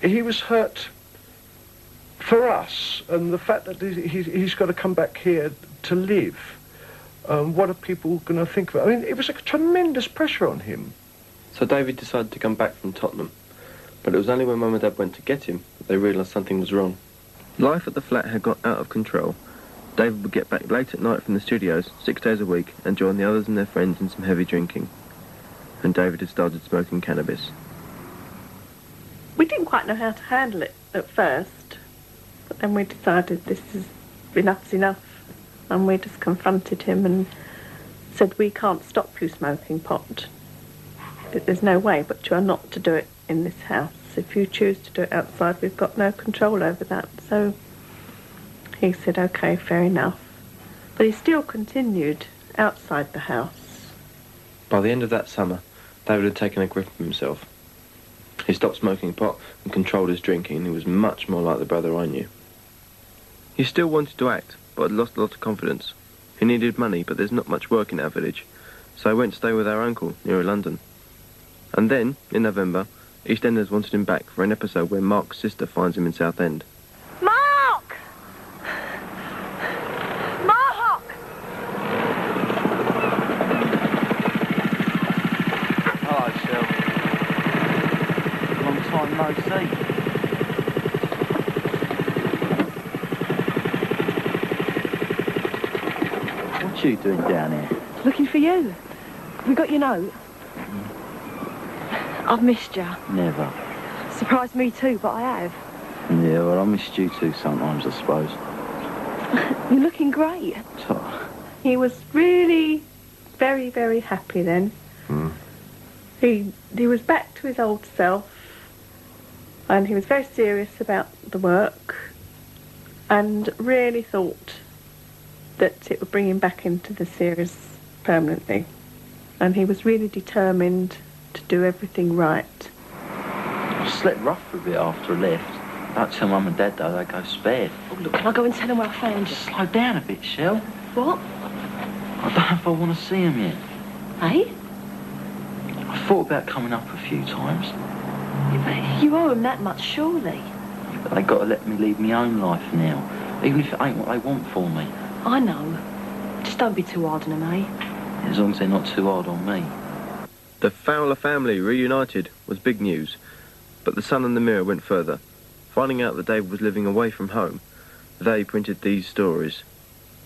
He was hurt for us, and the fact that he's got to come back here to live. What are people going to think of it? I mean, it was a tremendous pressure on him. So David decided to come back from Tottenham, but it was only when Mum and Dad went to get him that they realised something was wrong. Life at the flat had got out of control. David would get back late at night from the studios, 6 days a week, and join the others and their friends in some heavy drinking. And David had started smoking cannabis. We didn't quite know how to handle it at first, but then we decided this is enough's enough. And we just confronted him and said, we can't stop you smoking pot. There's no way, but you are not to do it in this house. If you choose to do it outside, we've got no control over that. So he said, OK, fair enough. But he still continued outside the house. By the end of that summer, David had taken a grip of himself. He stopped smoking pot and controlled his drinking, and he was much more like the brother I knew. He still wanted to act, but had lost a lot of confidence. He needed money, but there's not much work in our village, so I went to stay with our uncle near London. And then, in November, EastEnders wanted him back for an episode where Mark's sister finds him in Southend. Mark! Mark! Hello, Shell. Long time no see. What are you doing down here? Looking for you. We got your note. I've missed you. Never. Surprised me too, but I have. Yeah, well, I missed you too sometimes, I suppose. You're looking great. He was really very, very happy then. He was back to his old self, and he was very serious about the work, and really thought that it would bring him back into the series permanently. And he was really determined to do everything right. I slept rough for a bit after I left. Don't tell Mum and Dad, though, they go spared. Oh, look, can I go and tell them where I found you? Just slow down a bit, Shell. What? I don't know if I want to see them yet. Hey? I thought about coming up a few times. Yeah, you owe them that much, surely. Yeah, but they got to let me lead my own life now, even if it ain't what they want for me. I know. Just don't be too hard on them, eh? As long as they're not too hard on me. The Fowler family reunited was big news, but the Sun and the Mirror went further. Finding out that David was living away from home, they printed these stories.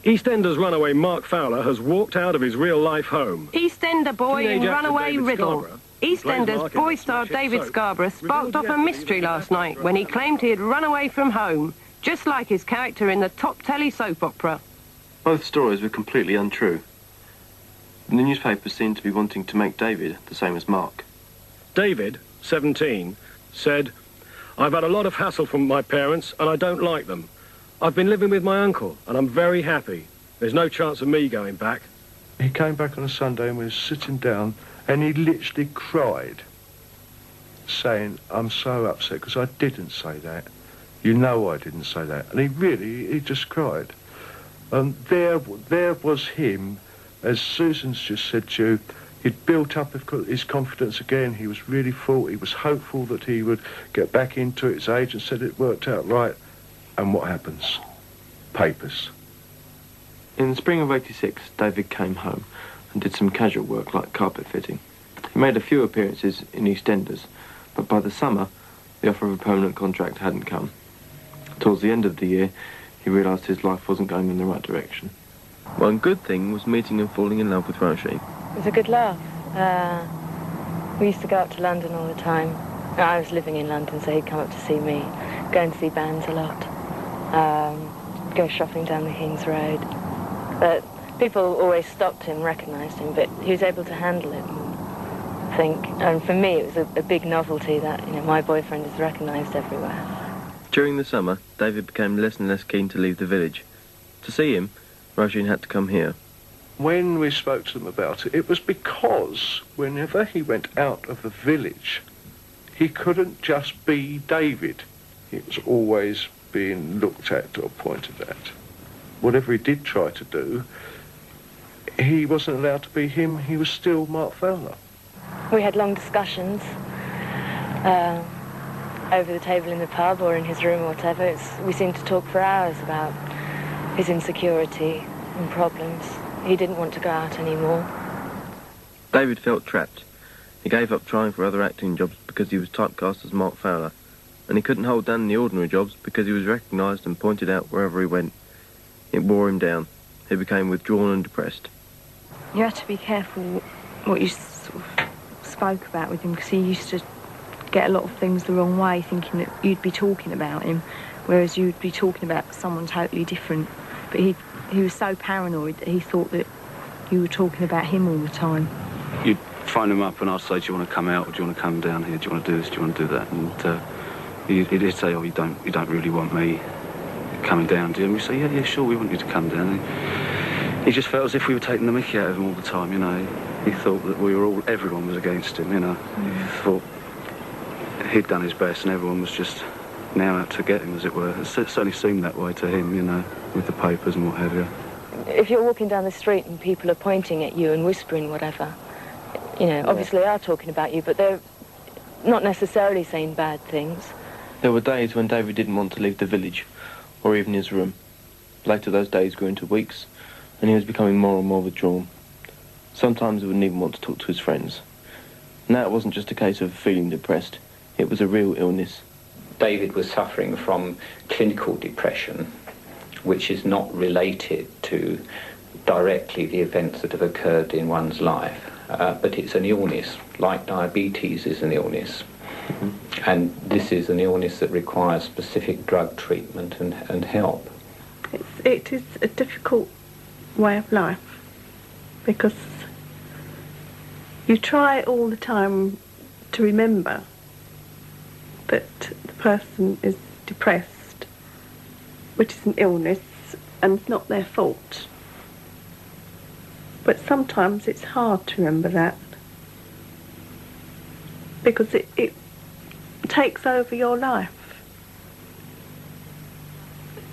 EastEnders runaway Mark Fowler has walked out of his real-life home. EastEnder boy in runaway riddle. EastEnders boy star David Scarboro sparked off a mystery last night when he claimed he had run away from home, just like his character in the top telly soap opera. Both stories were completely untrue. The newspapers seemed to be wanting to make David the same as Mark. David, 17, said, "I've had a lot of hassle from my parents and I don't like them. I've been living with my uncle and I'm very happy. There's no chance of me going back." He came back on a Sunday and we were sitting down and he literally cried, saying, "I'm so upset because I didn't say that. You know I didn't say that." And he just cried. And there was him, as Susan's just said to you, he'd built up his confidence again. He was really he was hopeful that he would get back into it. His agent said it worked out right. And what happens? Papers. In the spring of '86, David came home and did some casual work like carpet fitting. He made a few appearances in EastEnders, but by the summer, the offer of a permanent contract hadn't come. Towards the end of the year, he realised his life wasn't going in the right direction. One good thing was meeting and falling in love with Roisin. It was a good laugh. We used to go up to London all the time. I was living in London, so he'd come up to see me, go and see bands a lot, go shopping down the King's Road. But people always stopped him, recognised him, but he was able to handle it, I think. And for me, it was a big novelty that, my boyfriend is recognised everywhere. During the summer, David became less and less keen to leave the village. To see him, Roisin had to come here. When we spoke to them about it, it was because whenever he went out of the village, he couldn't just be David. He was always being looked at or pointed at. Whatever he did try to do, he wasn't allowed to be him. He was still Mark Fowler. We had long discussions. over the table in the pub or in his room or whatever, we seemed to talk for hours about his insecurity and problems. He didn't want to go out anymore. David felt trapped. He gave up trying for other acting jobs because he was typecast as Mark Fowler, and he couldn't hold down the ordinary jobs because he was recognised and pointed out wherever he went. It wore him down. He became withdrawn and depressed. You had to be careful what you sort of spoke about with him, because he used to get a lot of things the wrong way, thinking that you'd be talking about him, whereas you'd be talking about someone totally different. But he was so paranoid that he thought that you were talking about him all the time. You'd phone him up and I'd say, do you want to come out, or do you want to come down here, do you want to do this, do you want to do that? And he did say, oh, you don't really want me coming down, do you? And we say, yeah, sure, we want you to come down. And he just felt as if we were taking the mickey out of him all the time, you know. He thought that everyone was against him, you know. He thought he'd done his best and everyone was just now out to get him, as it were. It certainly seemed that way to him, you know, with the papers and what have you. If you're walking down the street and people are pointing at you and whispering whatever, you know, obviously are talking about you, but they're not necessarily saying bad things. There were days when David didn't want to leave the village, or even his room. Later those days grew into weeks, and he was becoming more and more withdrawn. Sometimes he wouldn't even want to talk to his friends. Now it wasn't just a case of feeling depressed, it was a real illness. David was suffering from clinical depression, which is not related to directly the events that have occurred in one's life, but it's an illness, like diabetes is an illness. Mm-hmm. And this is an illness that requires specific drug treatment and help. It is a difficult way of life, because you try all the time to remember that the person is depressed, which is an illness, and it's not their fault. But sometimes it's hard to remember that, because it takes over your life.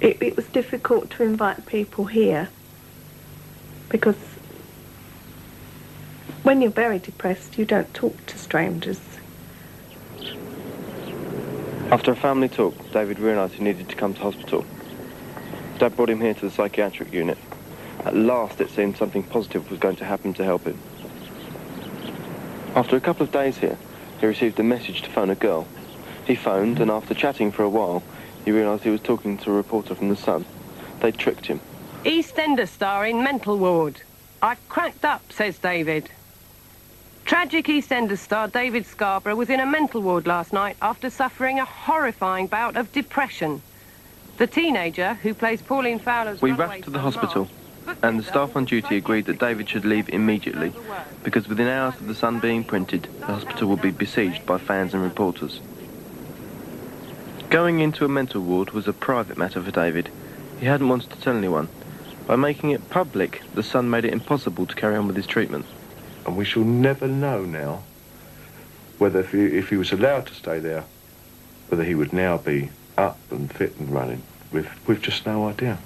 It was difficult to invite people here, because when you're very depressed, you don't talk to strangers. After a family talk, David realised he needed to come to hospital. Dad brought him here to the psychiatric unit. At last it seemed something positive was going to happen to help him. After a couple of days here, he received a message to phone a girl. He phoned, and after chatting for a while, he realised he was talking to a reporter from The Sun. They'd tricked him. EastEnders star in mental ward. I've cracked up, says David. Tragic EastEnders star David Scarboro was in a mental ward last night after suffering a horrifying bout of depression. The teenager, who plays Pauline Fowler's We rushed to the hospital, and the staff on duty agreed that David should leave immediately, because within hours of The Sun being printed, the hospital would be besieged by fans and reporters. Going into a mental ward was a private matter for David. He hadn't wanted to tell anyone. By making it public, The Sun made it impossible to carry on with his treatment. And we shall never know now whether if he was allowed to stay there, whether he would now be up and fit and running. We've just no idea.